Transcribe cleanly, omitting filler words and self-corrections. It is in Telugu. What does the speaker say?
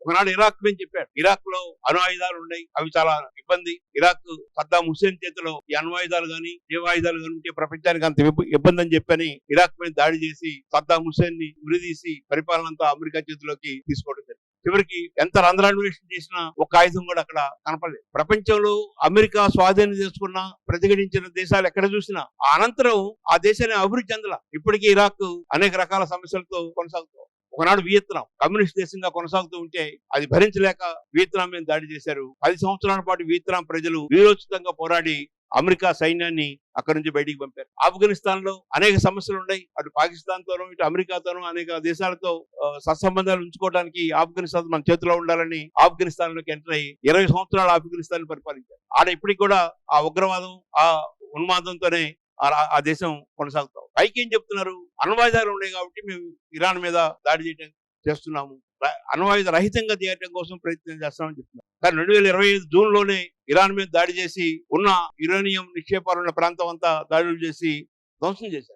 ఒకనాడు ఇరాక్ గురించి చెప్పాడు. ఇరాక్ లో అణు ఆయుధాలు ఉన్నాయి, అవి చాలా ఇబ్బంది. ఇరాక్ సద్దాం హుస్సేన్ చేతిలో ఈ అణు ఆయుధాలు గాని జీవాయుధాలు గాని ఉంటే ప్రపంచానికి అంత ఇబ్బంది అని చెప్పని ఇరాక్ మీద దాడి చేసి సద్దాం హుస్సేన్ ని ఉరిదీసి పరిపాలన అంతా అమెరికా చేతిలోకి తీసుకోవడం జరిగింది. చివరికి ఎంత రంధ్రాన్వేషణ చేసినా ఒక ఆయుధం కూడా అక్కడ కనపడలేదు. ప్రపంచంలో అమెరికా స్వాధీనం చేసుకున్న ప్రతిఘటించిన దేశాలు ఎక్కడ చూసినా ఆ అనంతరం ఆ దేశాన్ని అభివృద్ధి చెందల. ఇప్పటికీ ఇరాక్ అనేక రకాల సమస్యలతో కొనసాగుతూ, ఒకనాడు వియత్నాం కమ్యూనిస్ట్ దేశంగా కొనసాగుతూ ఉంటే అది భరించలేక వియత్నాం మీద దాడి చేశారు. 10 సంవత్సరాల పాటు వియత్నాం ప్రజలు వీరోచితంగా పోరాడి అమెరికా సైన్యాన్ని అక్కడి నుంచి బయటికి పంపారు. ఆఫ్ఘనిస్తాన్ లో అనేక సమస్యలు ఉన్నాయి. అటు పాకిస్తాన్ తోనూ ఇటు అమెరికాతోనూ అనేక దేశాలతో సత్సంబంధాలు ఉంచుకోవడానికి ఆఫ్ఘనిస్తాన్ మన చేతిలో ఉండాలని ఆఫ్ఘనిస్తాన్ లోకి ఎంటర్ అయ్యి 20 సంవత్సరాలు ఆఫ్ఘనిస్తాన్ పరిపాలించారు. ఆడ ఇప్పటికి కూడా ఆ ఉగ్రవాదం ఆ ఉన్మాదంతోనే ఆ దేశం కొనసాగుతాం. పైకి ఏం చెప్తున్నారు, అణ్వాయుధాలు ఉన్నాయి కాబట్టి మేము ఇరాన్ మీద దాడి చేస్తున్నాము, అణ్వాయుధ రహితంగా చేయడం కోసం ప్రయత్నం చేస్తామని చెప్తున్నారు. కానీ 2025 జూన్ లోనే ఇరాన్ మీద దాడి చేసి ఉన్న యురేనియం నిక్షేపాలు ఉన్న ప్రాంతం అంతా దాడులు చేసి ధ్వంసం చేశారు.